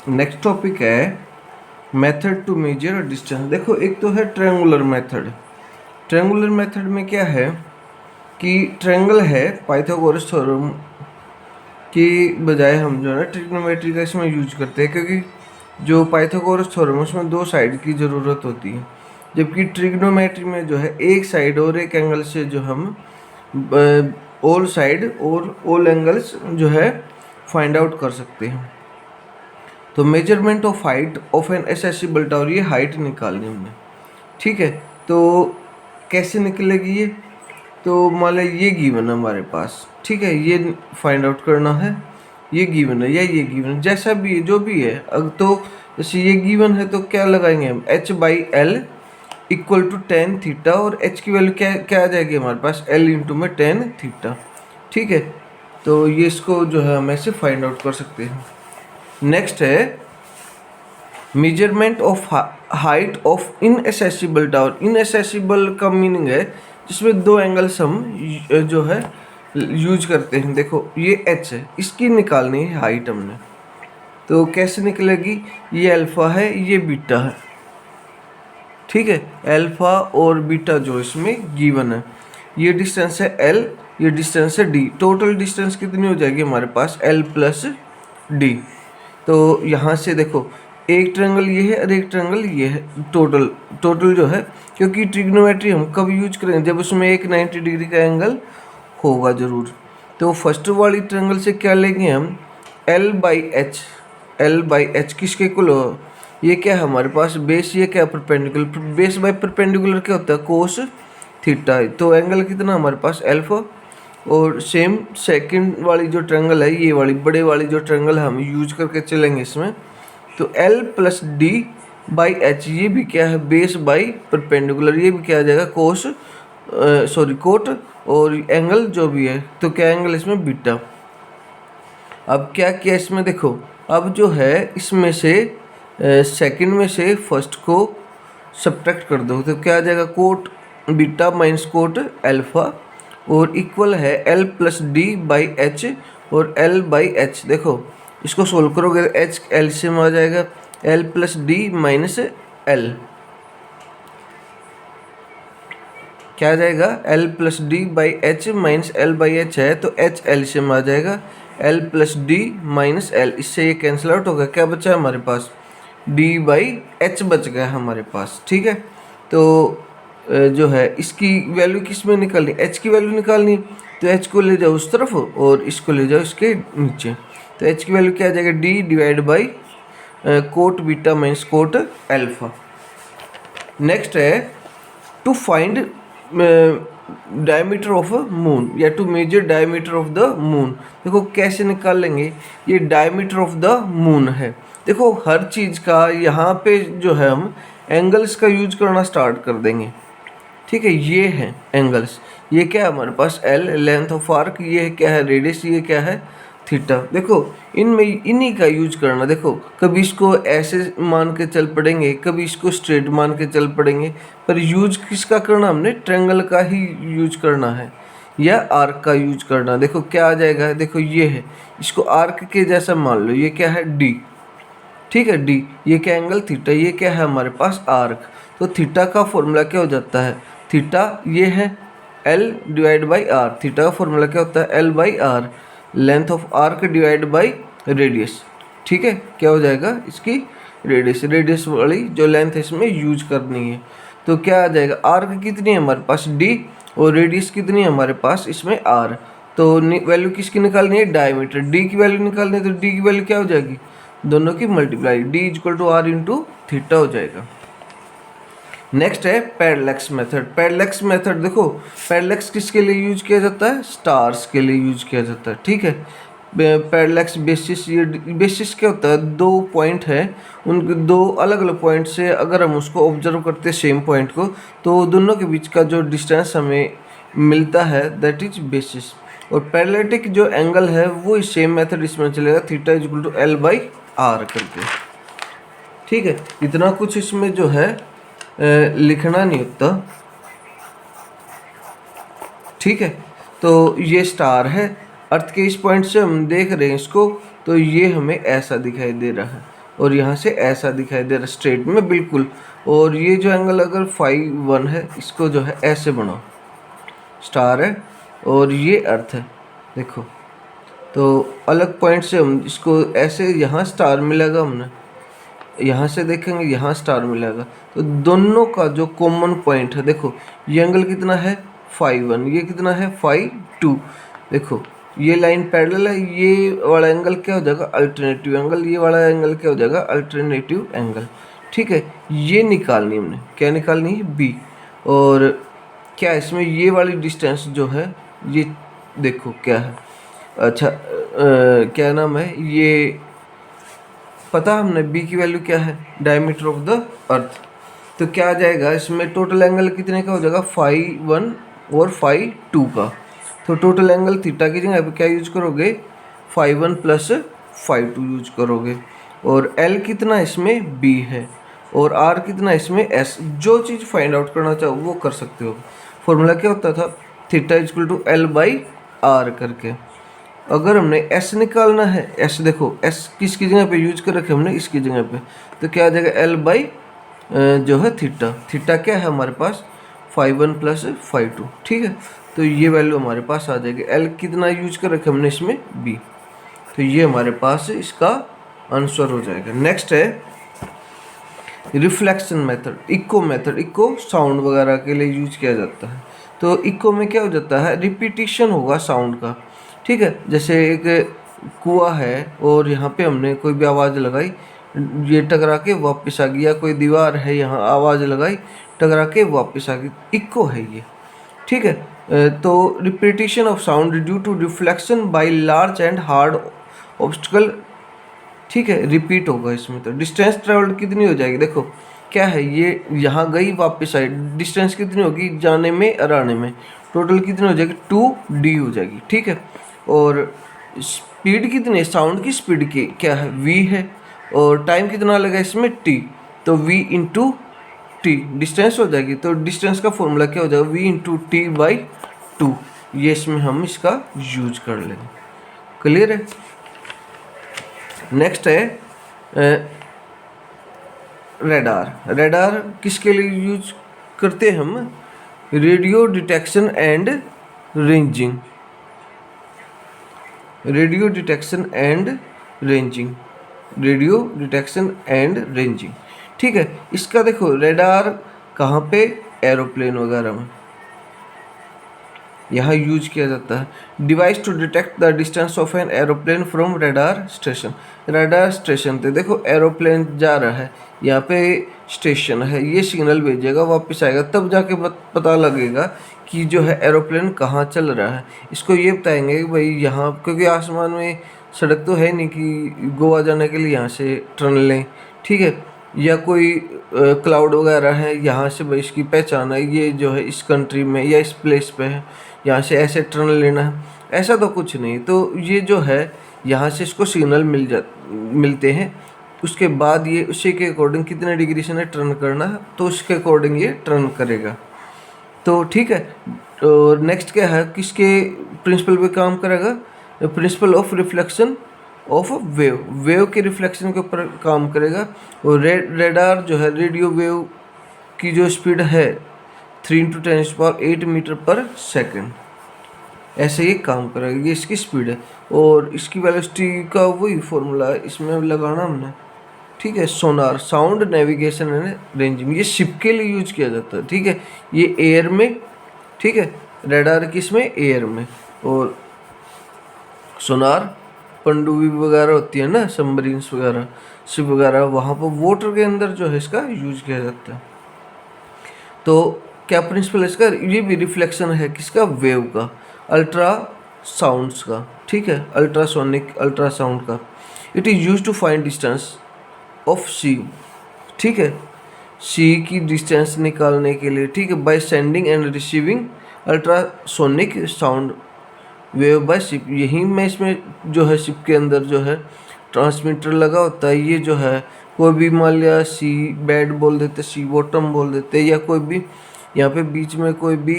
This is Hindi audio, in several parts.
नेक्स्ट टॉपिक है मेथड टू मेजर डिस्टेंस। देखो एक तो है ट्रायंगुलर मेथड। ट्रायंगुलर मेथड में क्या है कि ट्रायंगल है, पाइथागोरस थ्योरम की बजाय हम जो है ट्रिग्नोमेट्री का इसमें यूज करते हैं, क्योंकि जो पाइथागोरस थ्योरम है उसमें दो साइड की ज़रूरत होती है, जबकि ट्रिग्नोमेट्री में जो है एक साइड और एक एंगल से जो हम ऑल साइड और ऑल एंगल्स जो है फाइंड आउट कर सकते हैं। तो measurement of height of an accessible tower, ये हाइट निकालनी हमने, ठीक है। तो कैसे निकलेगी ये, तो मान लो ये गिवन है हमारे पास, ठीक है, ये फाइंड आउट करना है, ये गिवन है या ये गिवन है, जैसा भी है जो भी है। अब तो जैसे ये गिवन है तो क्या लगाएंगे हम, h/l equal to tan theta, और h की वैल्यू क्या क्या आ जाएगी हमारे पास, l इंटू में टेन थीटा, ठीक है। तो ये इसको जो है हम ऐसे फाइंड आउट कर सकते हैं। नेक्स्ट है measurement of height of इनएसेसिबल tower. इनएसेसिबल का मीनिंग है जिसमें दो एंगल्स हम जो है यूज करते हैं। देखो ये h है, इसकी निकालनी है हाइट हमने, तो कैसे निकलेगी, ये अल्फा है ये बीटा है, ठीक है। अल्फा और बीटा जो इसमें गिवन है, ये डिस्टेंस है l, ये डिस्टेंस है d। टोटल डिस्टेंस कितनी हो जाएगी हमारे पास, l प्लस d। तो यहाँ से देखो एक ट्रायंगल ये है और एक ट्रायंगल ये है, टोटल जो है, क्योंकि ट्रिग्नोमेट्री हम कब यूज करेंगे, जब उसमें एक 90 डिग्री का एंगल होगा जरूर। तो फर्स्ट वाली ट्रायंगल से क्या लेंगे हम, l/h किसके इक्वल हो, ये क्या है हमारे पास बेस, ये क्या परपेंडिकुलर, बेस बाय परपेंडिकुलर क्या होता है, कोस थीटा। तो एंगल कितना हमारे पास अल्फा। और सेम सेकंड वाली जो ट्रायंगल है, ये वाली बड़े वाली जो ट्रायंगल हम यूज करके चलेंगे इसमें, तो l plus D by H, ये भी क्या है बेस बाई परपेंडिकुलर, ये भी क्या आ जाएगा कोस कोट, और एंगल जो भी है, तो क्या एंगल इसमें बीटा। अब क्या किया इसमें देखो, अब जो है इसमें से सेकंड में से फर्स्ट को सब्ट्रैक्ट कर दो, तो क्या आ जाएगा cot beta minus cot alpha, और इक्वल है l plus D by H और l बाई एच। देखो इसको सोल्व करोगे h एलसीएम आ जाएगा, l plus D minus l क्या आ जाएगा, l plus D by H minus l by H है, तो h एलसीएम आ जाएगा l plus D minus l, इससे ये कैंसिल आउट होगा, क्या बचा हमारे पास, d बाई एच बच गया हमारे पास, ठीक है। तो जो है इसकी वैल्यू किस में निकालनी, h की वैल्यू निकालनी, तो h को ले जाओ उस तरफ और इसको ले जाओ इसके नीचे, तो h की वैल्यू क्या आ जाएगा, d divide by cot beta minus cot alpha. Next है to find diameter of moon, या to measure diameter of the moon. देखो कैसे निकाल लेंगे, ये डायमीटर ऑफ द मून है। देखो हर चीज़ का यहाँ पे जो है हम एंगल्स का यूज करना स्टार्ट कर देंगे, ठीक है। ये है एंगल्स, ये क्या है हमारे पास l लेंथ ऑफ आर्क, ये क्या है रेडियस, ये क्या है थीटा। देखो इनमें इन्हीं का यूज करना। देखो कभी इसको ऐसे मान के चल पड़ेंगे, कभी इसको स्ट्रेट मान के चल पड़ेंगे, पर यूज किसका करना हमने, ट्रायंगल का ही यूज करना है या आर्क का यूज करना। देखो क्या आ जाएगा, देखो ये है, इसको आर्क के जैसा मान लो, ये क्या है d, ठीक है d, ये क्या एंगल थीटा, ये क्या है हमारे पास आर्क। तो थीटा का फॉर्मूला क्या हो जाता है, थीटा ये है l divide by R, theta का फॉर्मूला क्या होता है l by R, length of arc divide by radius, ठीक है। क्या हो जाएगा इसकी रेडियस वाली जो लेंथ है इसमें यूज करनी है। तो क्या आ जाएगा, आर्क कितनी है हमारे पास d, और रेडियस कितनी है हमारे पास इसमें r। तो वैल्यू किसकी निकालनी है, डायमीटर, d की वैल्यू निकालनी है, तो d की वैल्यू क्या हो जाएगी, दोनों की multiply, d equal to R into theta हो जाएगा। नेक्स्ट है पैरेलैक्स मेथड। पैरेलैक्स मेथड देखो, पैरेलैक्स किसके लिए यूज किया जाता है, स्टार्स के लिए यूज किया जाता है, ठीक है। पैरेलैक्स बेसिस, ये बेसिस क्या होता है, दो पॉइंट है, उनके दो अलग अलग पॉइंट से अगर हम उसको ऑब्जर्व करते हैं सेम पॉइंट को, तो दोनों के बीच का जो डिस्टेंस हमें मिलता है दैट इज बेसिस। और पैरेलैटिक जो एंगल है वो सेम मेथड इसमें चलेगा, theta is equal to l by R करके, ठीक है। इतना कुछ इसमें जो है लिखना नहीं होता, ठीक है। तो ये स्टार है, अर्थ के इस पॉइंट से हम देख रहे हैं इसको, तो ये हमें ऐसा दिखाई दे रहा है, और यहाँ से ऐसा दिखाई दे रहा है स्ट्रेट में बिल्कुल। और ये जो एंगल अगर फाइव वन है, इसको जो है ऐसे बनाओ, स्टार है और ये अर्थ है, देखो। तो अलग पॉइंट से हम इसको ऐसे, यहाँ स्टार मिलेगा, हमने यहाँ से देखेंगे यहाँ स्टार मिलेगा। तो दोनों का जो कॉमन पॉइंट है, देखो ये एंगल कितना है 5 1, ये कितना है 5 2। देखो ये लाइन पैरेलल है, ये वाला एंगल क्या हो जाएगा अल्टरनेटिव एंगल, ये वाला एंगल क्या हो जाएगा अल्टरनेटिव एंगल। ठीक है, ये निकालनी हमने, क्या निकालनी है बी। और क्या इसमें ये वाली डिस्टेंस जो है ये देखो क्या है, अच्छा क्या नाम है, ये पता हमने बी की वैल्यू क्या है, डायमीटर ऑफ द अर्थ। तो क्या आ जाएगा इसमें टोटल एंगल कितने का हो जाएगा 5 1 और 5 2 का। तो टोटल एंगल थीटा की जगह पे क्या यूज करोगे 5 1 प्लस 5 2 यूज करोगे। और एल कितना इसमें बी है और आर कितना इसमें एस। जो चीज़ फाइंड आउट करना चाहो वो कर सकते हो। फॉर्मूला क्या होता था, theta equal to L by R करके। अगर हमने एस निकालना है, एस देखो एस किसकी जगह पे यूज कर रखे हमने, इसकी जगह पे, तो क्या आ जाएगा एल बाई जो है थीटा। थीटा क्या है हमारे पास 5 1 प्लस 5 2। ठीक है, तो ये वैल्यू हमारे पास आ जाएगी। एल कितना यूज कर रखे हमने इसमें बी, तो ये हमारे पास इसका आंसर हो जाएगा। नेक्स्ट है reflection method, echo method. Echo sound वगैरह के लिए यूज किया जाता है। तो इको में क्या हो जाता है, रिपीटिशन होगा साउंड का। ठीक है, जैसे एक कुआं है और यहाँ पे हमने कोई भी आवाज़ लगाई, ये टकरा के वापस आ गई, या कोई दीवार है यहाँ आवाज़ लगाई टकरा के वापस आ गई, इको है ये। ठीक है, तो repetition of sound due to reflection by large and hard obstacle. ठीक है, रिपीट होगा इसमें। तो डिस्टेंस ट्रेवल्ड कितनी हो जाएगी, देखो क्या है, ये यहाँ गई वापस आई, डिस्टेंस कितनी होगी जाने में और आने में, टोटल कितनी हो जाएगी 2d हो जाएगी। ठीक है, और स्पीड कितनी है, साउंड की स्पीड की क्या है v है, और टाइम कितना लगा इसमें t, तो v इंटू टी डिस्टेंस हो जाएगी। तो डिस्टेंस का फॉर्मूला क्या हो जाएगा v इंटू टी बाई 2। ये इसमें हम इसका यूज कर लेंगे। क्लियर है। नेक्स्ट है रेडार। रेडार किसके लिए यूज करते हैं हम, radio detection and ranging. Radio detection and ranging, radio detection and ranging. ठीक है, इसका देखो रेडार कहाँ पे, एरोप्लेन वगैरह में यहाँ यूज किया जाता है। Device to detect the distance of an aeroplane from radar station. Radar station पे देखो एरोप्लेन जा रहा है, यहाँ पे स्टेशन है, ये सिग्नल भेजेगा वापस आएगा, तब जाके पता लगेगा कि जो है एरोप्लेन कहाँ चल रहा है। इसको ये बताएंगे कि भाई यहाँ, क्योंकि आसमान में सड़क तो है नहीं कि गोवा जाने के लिए यहाँ से टर्न लें। ठीक है, या कोई क्लाउड वगैरह है, यहाँ से भाई इसकी पहचान है, ये जो है इस कंट्री में या इस प्लेस पे है, यहाँ से ऐसे टर्न लेना है, ऐसा तो कुछ नहीं। तो ये जो है यहाँ से इसको सिग्नल मिलते हैं, उसके बाद ये उसी के अकॉर्डिंग कितने डिग्री से टर्न करना है, तो उसके अकॉर्डिंग ये टर्न करेगा। तो ठीक है, और नेक्स्ट क्या है, किसके प्रिंसिपल पे काम करेगा, principle of reflection of wave, wave के रिफ्लेक्शन के ऊपर काम करेगा। और रेडार जो है रेडियो वेव की जो स्पीड है 3 × 10⁸ मीटर पर सेकंड, ऐसे ही काम करेगा, ये इसकी स्पीड है। और इसकी वेलोसिटी का वही फॉर्मूला है इसमें लगाना हमने। ठीक है, सोनार, साउंड नेविगेशन एंड रेंजिंग, ये शिप के लिए यूज किया जाता है। ठीक है, ये एयर में, ठीक है, रेडार किस में, एयर में, और सोनार पनडुब्बी वगैरह होती है ना, सबमरीन्स वगैरह, शिप वगैरह, वहाँ पर वाटर के अंदर जो है इसका यूज किया जाता है। तो क्या प्रिंसिपल है इसका, ये भी रिफ्लेक्शन है किसका, वेव का, अल्ट्रा साउंड्स का। ठीक है, अल्ट्रासोनिक अल्ट्रासाउंड का। It is use to find distance of sea. ठीक है, सी की डिस्टेंस निकालने के लिए। ठीक है, by sending end receiving ultrasonic sound wave by ship. यही में इसमें जो है शिप के अंदर जो है ट्रांसमीटर लगा होता है। ये जो है कोई भी मान लिया सी बेड बोल देते, सी बॉटम बोल देते, या कोई भी यहाँ पे बीच में कोई भी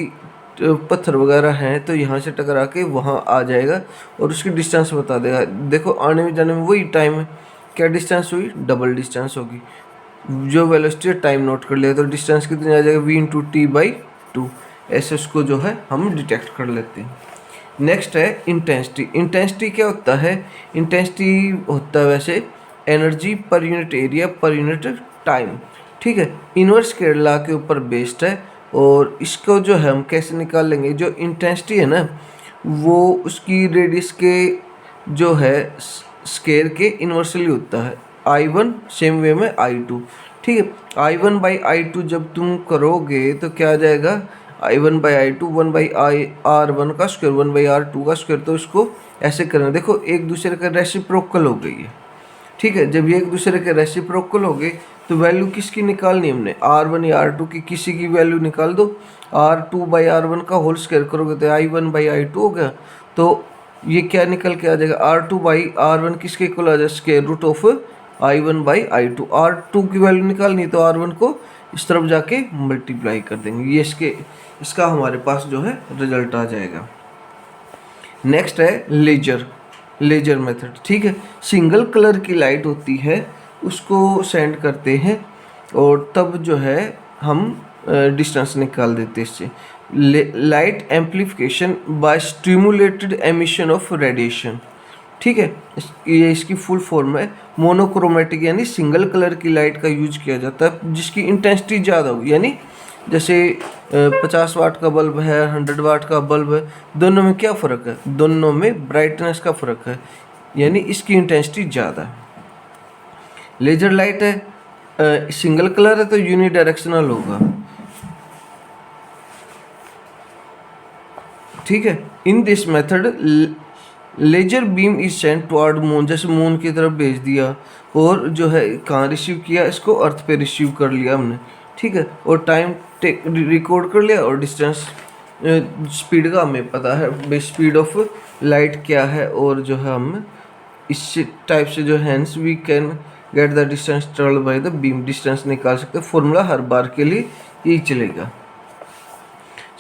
पत्थर वगैरह हैं तो यहाँ से टकरा के वहाँ आ जाएगा और उसकी डिस्टेंस बता देगा। देखो आने में जाने में वही टाइम है, क्या डिस्टेंस हुई, डबल डिस्टेंस होगी। जो वेलोसिटी टाइम नोट कर लिया तो डिस्टेंस कितनी आ जाएगा, v/t/2। ऐसे उसको जो है हम डिटेक्ट कर लेते हैं। नेक्स्ट है इंटेंसिटी। इंटेंसिटी क्या होता है, इंटेंसिटी होता है वैसे energy per unit area per unit time, ठीक है। इनवर्स केरला के ऊपर बेस्ड है और इसको जो है हम कैसे निकाल लेंगे, जो इंटेंसिटी है ना वो उसकी रेडियस के जो है स्केयर के इन्वर्सली होता है। I1 सेम वे में I2, ठीक है। I1/I2 जब तुम करोगे तो क्या आ जाएगा, I1/I2 1/R1 का स्क्वायर 1/R2 का स्क्वायर। तो इसको ऐसे करना, देखो एक दूसरे का रेसिप्रोकल हो गई है, ठीक है। जब ये एक दूसरे के रेसिप्रोकल हो गए तो वैल्यू किसकी निकालनी है हमने, R1 या R2 की किसी की वैल्यू निकाल दो। R2/R1 का होल स्क्वायर करोगे तो I1/I2 हो गया। तो ये क्या निकल के आ जाएगा, R2/R1 किसके इक्वल आ जाएगा, square root of I1/I2। R2 की वैल्यू निकालनी तो R1 को इस तरफ जाके मल्टीप्लाई कर देंगे, ये इसका हमारे पास जो है रिजल्ट आ जाएगा। नेक्स्ट है लेजर मेथड, ठीक है। सिंगल कलर की लाइट होती है उसको सेंड करते हैं और तब जो है हम डिस्टेंस निकाल देते हैं इससे। Light amplification by stimulated emission of radiation, ठीक है। ये इसकी फुल फॉर्म है। मोनोक्रोमेटिक यानी सिंगल कलर की लाइट का यूज किया जाता है जिसकी इंटेंसिटी ज़्यादा हो, यानी जैसे 50 वाट का बल्ब है, 100 वाट का बल्ब है, दोनों में क्या फ़र्क है, दोनों में ब्राइटनेस का फ़र्क है, यानी इसकी इंटेंसिटी ज़्यादा है। लेजर लाइट है सिंगल कलर है तो यूनिडायरेक्शनल होगा, ठीक है। In this method laser beam is sent toward moon, जैसे मून की तरफ भेज दिया और जो है कहाँ रिसीव किया, इसको अर्थ पे रिसीव कर लिया हमने, ठीक है। और टाइम रिकॉर्ड कर लिया और डिस्टेंस स्पीड का हमें पता है, स्पीड ऑफ लाइट क्या है, और जो है हम इस टाइप से जो hence we can get the distance travelled by the beam, distance निकाल सकते हैं। फॉर्मूला हर बार के लिए यही चलेगा।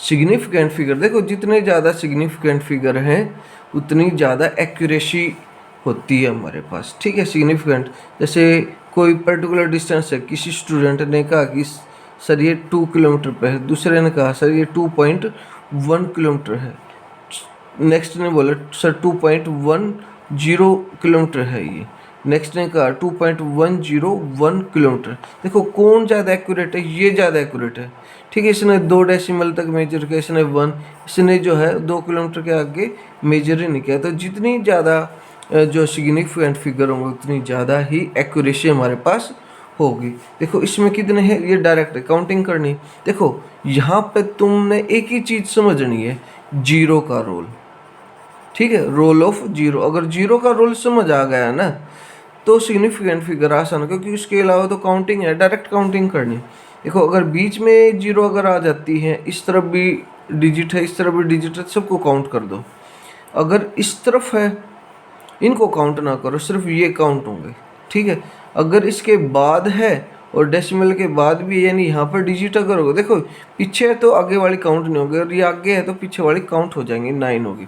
सिग्निफिकेंट फिगर, देखो जितने ज़्यादा सिग्निफिकेंट फिगर हैं उतनी ज़्यादा एक्यूरेसी होती है हमारे पास, ठीक है। सिग्निफिकेंट जैसे कोई पर्टिकुलर डिस्टेंस है, किसी स्टूडेंट ने कहा कि सर ये 2 किलोमीटर पे है, दूसरे ने कहा सर ये 2.1 किलोमीटर है, नेक्स्ट ने बोला सर 2.10 किलोमीटर है, ये नेक्स्ट ने कहा 2.101 किलोमीटर। देखो कौन ज़्यादा एक्यूरेट है, ये ज़्यादा एक्यूरेट है, ठीक है। इसने 2 डेसिमल तक मेजर किया, इसने 1, इसने जो है 2 किलोमीटर के आगे मेजर ही नहीं किया। तो जितनी ज़्यादा जो सिग्निफिकेंट फिगर होंगे उतनी ज़्यादा ही एक्यूरेसी हमारे पास होगी। देखो इसमें कितने हैं, ये डायरेक्ट काउंटिंग करनी। देखो यहाँ पे तुमने एक ही चीज़ समझनी है, जीरो का रोल, ठीक है, रोल ऑफ जीरो। अगर जीरो का रोल समझ आ गया ना तो सिग्निफिकेंट फिगर आसान, क्योंकि उसके अलावा तो काउंटिंग है, डायरेक्ट काउंटिंग करनी। देखो अगर बीच में जीरो अगर आ जाती है, इस तरफ भी डिजिट है, इस तरफ भी डिजिट है, सबको काउंट कर दो। अगर इस तरफ है इनको काउंट ना करो, सिर्फ ये काउंट होंगे, ठीक है। अगर इसके बाद है और डेसिमल के बाद भी, यानी यहाँ पर डिजिट अगर होगा, देखो पीछे है तो आगे वाली काउंट नहीं होगी, और ये आगे है तो पीछे वाली काउंट हो जाएंगी, 9 होगी।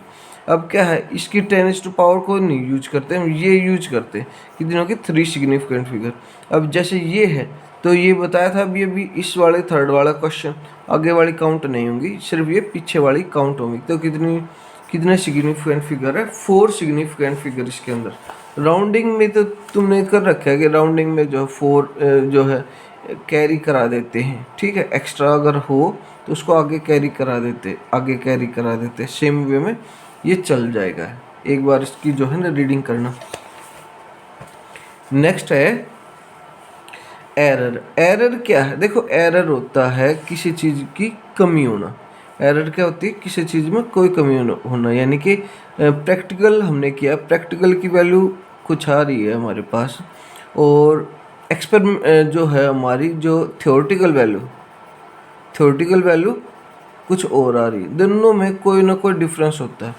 अब क्या है, इसकी 10⁻⁴ को नहीं यूज करते हम, ये यूज करते हैं कितनी होगी, 3 सिग्निफिकेंट फिगर। अब जैसे ये है तो ये बताया था अभी इस वाले थर्ड वाला क्वेश्चन, आगे वाली काउंट नहीं होंगी, सिर्फ ये पीछे वाली काउंट होंगी। तो कितने सिग्निफिकेंट फिगर है, 4 सिग्निफिकेंट फिगर इसके अंदर। राउंडिंग में तो तुमने कर रखा है कि राउंडिंग में जो है 4 जो है कैरी करा देते हैं, ठीक है। एक्स्ट्रा अगर हो तो उसको आगे कैरी करा देते, सेम वे में ये चल जाएगा। एक बार इसकी जो है ना रीडिंग करना। नेक्स्ट है एरर। एरर क्या है, देखो एरर होता है किसी चीज़ की कमी होना। एरर क्या होती है, किसी चीज़ में कोई कमी होना, यानी कि प्रैक्टिकल हमने किया, प्रैक्टिकल की वैल्यू कुछ आ रही है हमारे पास, और जो है हमारी जो थ्योरेटिकल वैल्यू कुछ और आ रही है। दोनों में कोई ना कोई डिफरेंस होता है,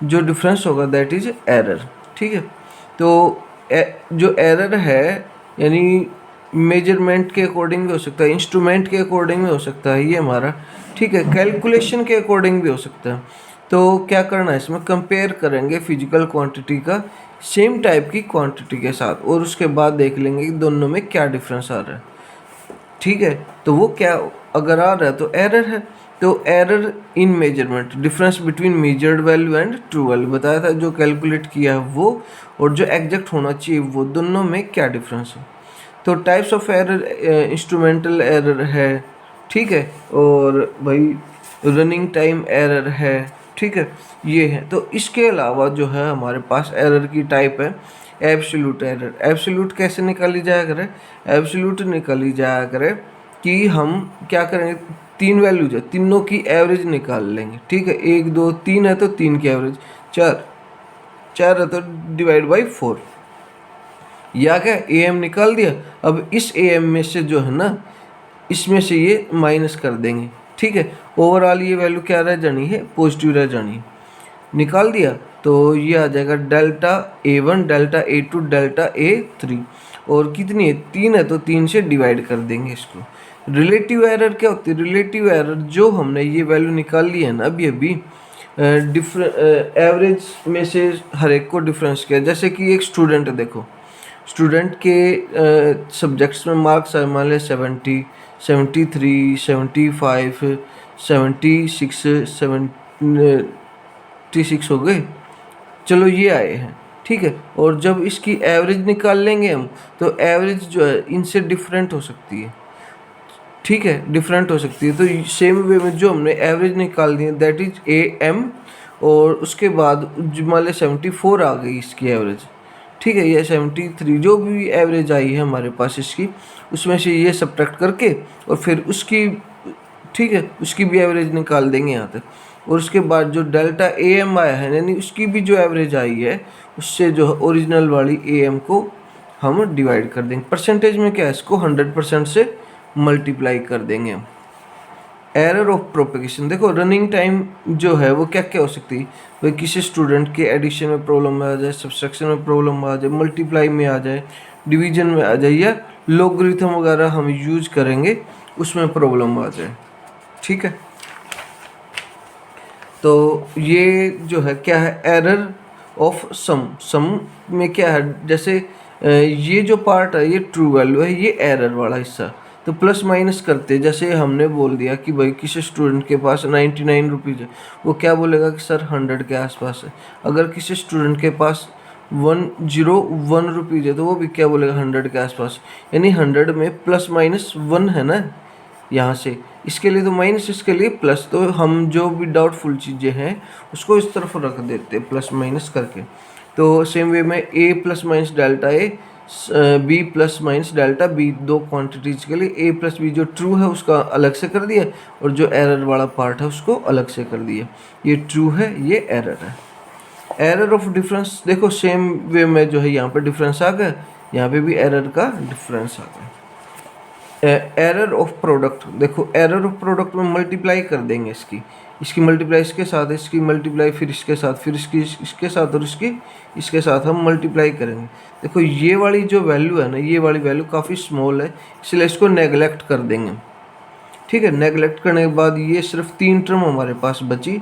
जो डिफरेंस होगा दैट इज एरर, ठीक है। तो जो एरर है यानी मेजरमेंट के अकॉर्डिंग भी हो सकता है, इंस्ट्रूमेंट के अकॉर्डिंग भी हो सकता है ये हमारा, ठीक है, कैलकुलेशन के अकॉर्डिंग भी हो सकता है। तो क्या करना है, इसमें कंपेयर करेंगे फिजिकल क्वांटिटी का सेम टाइप की क्वांटिटी के साथ, और उसके बाद देख लेंगे कि दोनों में क्या डिफरेंस आ रहा है। ठीक है, तो वो क्या अगर आ रहा है तो एरर है। तो error in measurement, difference between measured value and true value बताया था, जो कैलकुलेट किया है वो और जो एग्जैक्ट होना चाहिए वो, दोनों में क्या डिफरेंस है। तो types of error, instrumental error है, ठीक है, और भाई रनिंग टाइम एरर है, ठीक है, ये है। तो इसके अलावा जो है हमारे पास एरर की टाइप है एब्सोल्यूट एरर। एब्सोल्यूट कैसे निकाली जाया करे, एब्सोल्यूट निकाली जाया करे कि हम क्या करेंगे, तीन वैल्यूज है, तीनों की एवरेज निकाल लेंगे, ठीक है, 1 2 3 है तो 3 की एवरेज, 4 है तो डिवाइड बाई 4, या क्या ए एम निकाल दिया। अब इस ए एम में से जो है ना, इसमें से ये माइनस कर देंगे, ठीक है, ओवरऑल ये वैल्यू क्या रह जानी है, पॉजिटिव रह जानी है। निकाल दिया तो ये आ जाएगा delta A1 delta A2 delta A3, और कितनी है, 3 है तो 3 से डिवाइड कर देंगे इसको। रिलेटिव एरर क्या होती है, रिलेटिव एरर जो हमने ये वैल्यू निकाल ली है ना अभी एवरेज में से हर एक को डिफरेंस किया। जैसे कि एक स्टूडेंट है, देखो स्टूडेंट के सब्जेक्ट्स में मार्क्स आए मान लिया 70 73 75 76 76 हो गए, चलो ये आए हैं, ठीक है। और जब इसकी एवरेज निकाल लेंगे हम, तो एवरेज जो है इनसे डिफरेंट हो सकती है, ठीक है, डिफरेंट हो सकती है। तो सेम वे में जो हमने एवरेज निकाल दी है दैट इज AM, और उसके बाद मान लिया 74 आ गई इसकी एवरेज, ठीक है, ये 73 जो भी एवरेज आई है हमारे पास इसकी, उसमें से ये सब्ट्रैक्ट करके और फिर उसकी, ठीक है, उसकी भी एवरेज निकाल देंगे यहाँ तक। और उसके बाद जो डेल्टा AM आया है, यानी उसकी भी जो एवरेज आई है उससे जो ओरिजिनल वाली AM को हम डिवाइड कर देंगे। परसेंटेज में क्या है, इसको 100% से मल्टीप्लाई कर देंगे हम। एरर ऑफ प्रोपेगेशन, देखो रनिंग टाइम जो है वो क्या क्या हो सकती है भाई, किसी स्टूडेंट के एडिशन में प्रॉब्लम में आ जाए, सब्सट्रैक्शन में प्रॉब्लम आ जाए, मल्टीप्लाई में आ जाए, डिवीजन में आ जाए, या लॉगरिथम वगैरह हम यूज करेंगे उसमें प्रॉब्लम आ जाए, ठीक है। तो ये जो है क्या है, एरर ऑफ सम में क्या है, जैसे ये जो पार्ट है ये ट्रू वैल्यू है, ये एरर वाला हिस्सा, तो प्लस माइनस करते, जैसे हमने बोल दिया कि भाई किसी स्टूडेंट के पास 99 रुपीज़ है, वो क्या बोलेगा कि सर 100 के आसपास है। अगर किसी स्टूडेंट के पास 101 रुपीज़ है तो वो भी क्या बोलेगा, 100 के आसपास, यानी 100 में प्लस माइनस 1 है ना यहाँ से, इसके लिए तो माइनस, इसके लिए प्लस, तो हम जो भी डाउटफुल चीज़ें हैं उसको इस तरफ रख देते हैं प्लस माइनस करके। तो सेम वे में A plus minus delta A, B plus minus delta B, दो क्वांटिटीज के लिए A प्लस B जो ट्रू है उसका अलग से कर दिया, और जो एरर वाला पार्ट है उसको अलग से कर दिया। ये ट्रू है, ये एरर है। एरर ऑफ डिफरेंस, देखो सेम वे में जो है यहाँ पे डिफरेंस आ गया, यहाँ पे भी एरर का डिफरेंस आ गया। एरर ऑफ प्रोडक्ट, देखो एरर ऑफ प्रोडक्ट में मल्टीप्लाई कर देंगे इसकी मल्टीप्लाई इसके साथ, इसकी मल्टीप्लाई फिर इसके साथ, फिर इसके साथ, और इसके साथ हम मल्टीप्लाई करेंगे। देखो ये वाली जो वैल्यू है ना, ये वाली वैल्यू काफ़ी स्मॉल है, इसलिए इसको नेगलेक्ट कर देंगे, ठीक है। नेगलेक्ट करने के बाद ये सिर्फ 3 टर्म हमारे पास बची,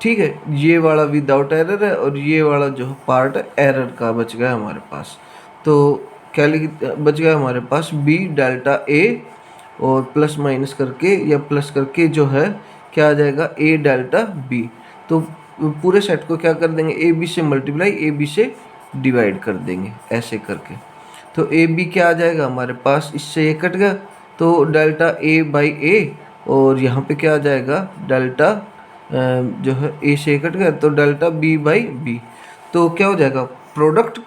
ठीक है, ये वाला विदाउट एरर है और ये वाला जो पार्ट एरर का बच गया हमारे पास। तो क्या बच गया हमारे पास B डेल्टा A, और प्लस माइनस करके या प्लस करके जो है क्या आ जाएगा, A डेल्टा B। तो पूरे सेट को क्या कर देंगे, AB से मल्टीप्लाई, AB से डिवाइड कर देंगे ऐसे करके। तो AB क्या आ जाएगा हमारे पास, इससे ये कट गया, तो डेल्टा A बाई A, और यहाँ पे क्या आ जाएगा डेल्टा जो है A से कट गया तो डेल्टा B बाई B। तो क्या हो जाएगा प्रोडक्ट,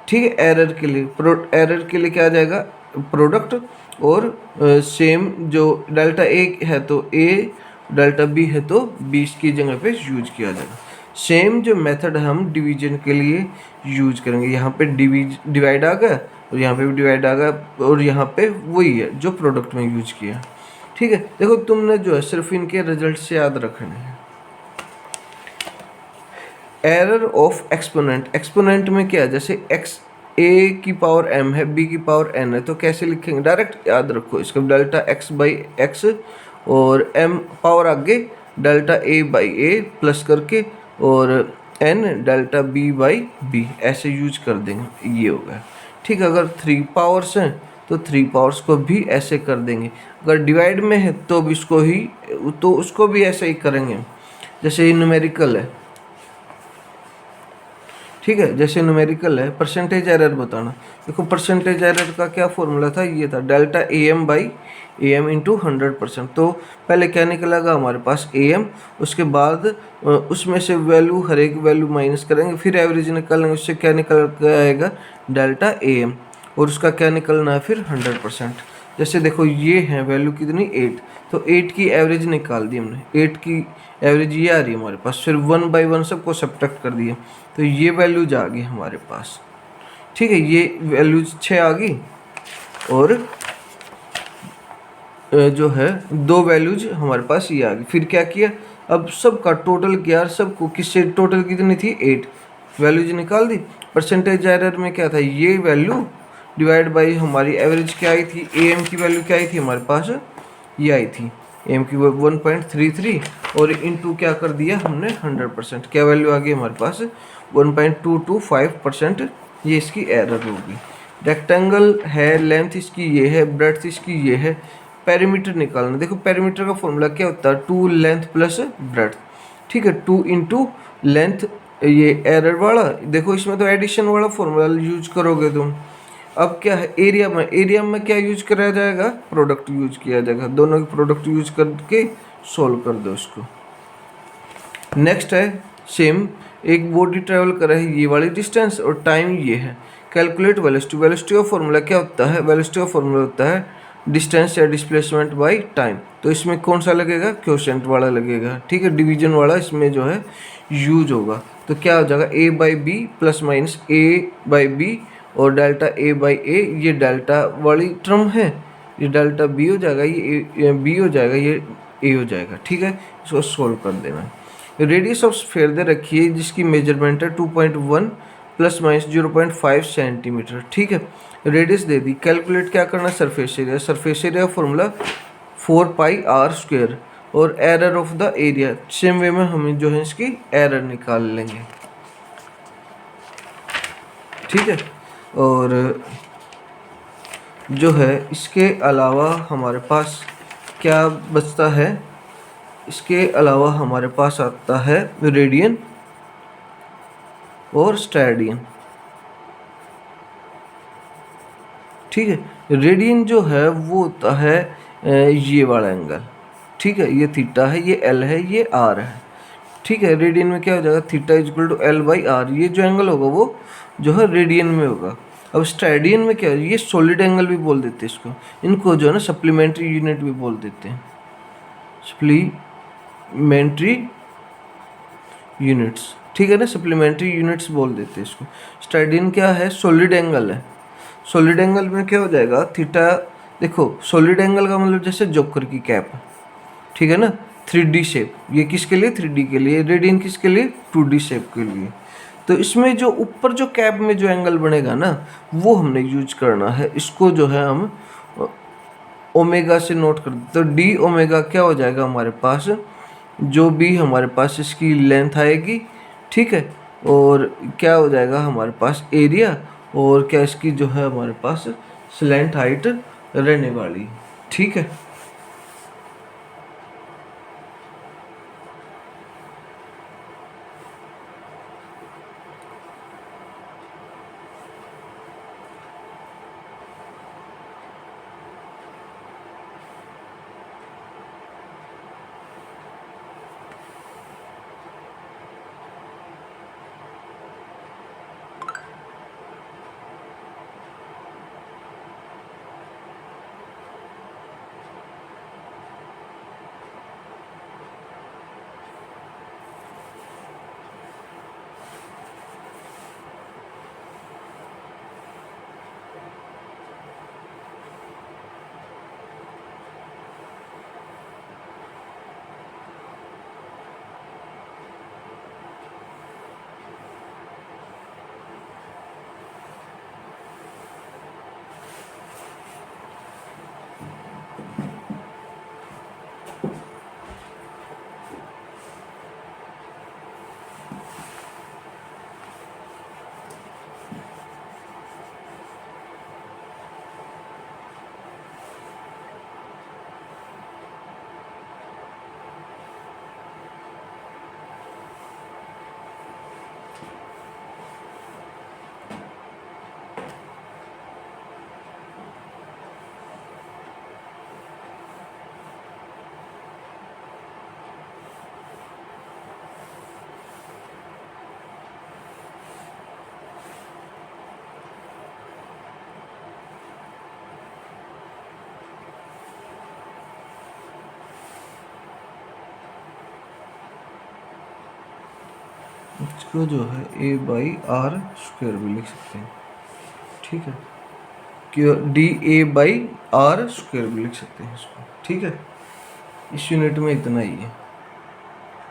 ठीक है। एरर के लिए क्या आ जाएगा प्रोडक्ट, और सेम जो डेल्टा A है तो A, डेल्टा B है तो B की जगह पे यूज किया जाएगा। सेम जो मेथड हम डिवीजन के लिए यूज करेंगे, यहाँ पे डिवाइड आ गया और यहाँ पे भी डिवाइड आ गया, और यहाँ पे वही है जो प्रोडक्ट में यूज किया, ठीक है। देखो तुमने जो है सिर्फ इनके रिजल्ट से याद रखने हैं। एरर ऑफ एक्सपोनेंट, एक्सपोनेंट में क्या है, जैसे x a की पावर m है, b की पावर n है, तो कैसे लिखेंगे, डायरेक्ट याद रखो इसका, डेल्टा x बाई x, और m पावर आगे delta a by a plus करके, और N delta B by B ऐसे यूज कर देंगे, ये हो गया। ठीक है, अगर 3 पावर्स हैं तो 3 पावर्स को भी ऐसे कर देंगे। अगर डिवाइड में है तो भी उसको भी ऐसे ही करेंगे, जैसे ये न्यूमेरिकल है। ठीक है, जैसे न्यूमेरिकल है, परसेंटेज एरर बताना। देखो परसेंटेज एरर का क्या फॉर्मूला था, ये था delta A M by A M into 100%। तो पहले क्या निकलेगा हमारे पास ए एम, उसके बाद उसमें से वैल्यू, हर एक वैल्यू माइनस करेंगे, फिर एवरेज निकालेंगे, उससे क्या निकल के आएगा डेल्टा ए एम, और उसका क्या निकलना है फिर 100%। जैसे देखो ये है वैल्यू कितनी 8, तो 8 की एवरेज निकाल दी हमने, 8 की एवरेज ये आ रही है हमारे पास, फिर 1 बाई 1 सबको सब्ट्रैक्ट कर दिए, तो ये वैल्यूज आ गई हमारे पास। ठीक है, ये वैल्यूज 6 आ गई, और जो है 2 वैल्यूज हमारे पास ये आ गई। फिर क्या किया, अब सबका टोटल किया, सबको किससे टोटल कितनी थी 8, वैल्यूज निकाल दी। परसेंटेज एरर में क्या था, ये वैल्यू डिवाइड बाई हमारी एवरेज क्या आई थी, ए एम की वैल्यू क्या आई थी हमारे पास, ये आई थी एम की 1.33, और इनटू क्या कर दिया हमने 100%, क्या वैल्यू आ गई हमारे पास 1.225%। ये इसकी एरर होगी। रेक्टेंगल है, लेंथ इसकी ये है, ब्रेड्थ इसकी ये है। पेरीमीटर निकालना, देखो पेरीमीटर का फॉर्मूला क्या होता है, 2 लेंथ प्लस ब्रेड्थ। ठीक है, 2 इंटू लेंथ, ये एरर वाला, देखो इसमें तो एडिशन वाला फॉर्मूला यूज करोगे तुम। अब क्या है, एरिया में क्या यूज करा जाएगा, प्रोडक्ट यूज किया जाएगा, दोनों की प्रोडक्ट यूज करके सोल्व कर दो इसको। नेक्स्ट है सेम, एक बॉडी ट्रेवल कर रही है ये वाली डिस्टेंस, और टाइम ये है। कैलकुलेट वेलोसिटी, वेलोसिटी का फॉर्मूला क्या होता है, वेलोसिटी का फॉर्मूला होता है डिस्टेंस या डिस्प्लेसमेंट बाय टाइम। तो इसमें कौन सा लगेगा, क्वोशिएंट वाला लगेगा। ठीक है, डिवीजन वाला इसमें जो है यूज होगा। तो क्या हो जाएगा, a by b plus minus a by b, और डेल्टा ए बाई ए, ये डेल्टा वाली टर्म है, ये डेल्टा बी हो जाएगा, ये बी हो जाएगा, ये ए हो जाएगा। ठीक है, इसको सोल्व कर देना। रेडियस ऑफ स्फीयर दे रखी है, जिसकी मेजरमेंट है 2.1 प्लस माइनस 0.5 सेंटीमीटर। ठीक है, रेडियस दे दी। कैलकुलेट क्या करना, surface area, surface area formula 4πr², और error of the area same way में हम जो है इसकी एरर निकाल लेंगे। ठीक है, और जो है इसके अलावा हमारे पास क्या बचता है, इसके अलावा हमारे पास आता है रेडियन और स्टैडियन। ठीक है, रेडियन जो है वो होता है ये वाला एंगल। ठीक है, ये थीटा है, ये एल है, ये आर है। ठीक है, रेडियन में क्या हो जाएगा, theta is equal to L by R, ये जो एंगल होगा वो जो है रेडियन में होगा। अब स्टैडियन में क्या है, ये सॉलिड एंगल भी बोल देते हैं इसको, इनको जो है ना सप्लीमेंट्री यूनिट भी बोल देते हैं, सप्लीमेंट्री यूनिट्स। ठीक है ना, सप्लीमेंट्री यूनिट्स बोल देते हैं इसको। स्टैडियन क्या है, सॉलिड एंगल है। सॉलिड एंगल में क्या हो जाएगा, थीटा, देखो सॉलिड एंगल का मतलब जैसे जोकर की कैप। ठीक है ना, 3D शेप, ये किसके लिए 3D के लिए, रेडियन किसके लिए 2D शेप के लिए। तो इसमें जो ऊपर जो कैप में जो एंगल बनेगा ना, वो हमने यूज करना है, इसको जो है हम ओमेगा से नोट कर दे। तो डी ओमेगा क्या हो जाएगा हमारे पास, जो भी हमारे पास इसकी लेंथ आएगी। ठीक है, और क्या हो जाएगा हमारे पास एरिया, और क्या इसकी जो है हमारे पास स्लैंट हाइट रहने वाली। ठीक है, इसको जो है ए बाई आर स्क्वायर भी लिख सकते हैं, ठीक है, कि D A by R square भी लिख सकते हैं इसको, ठीक है। इस यूनिट में इतना ही है।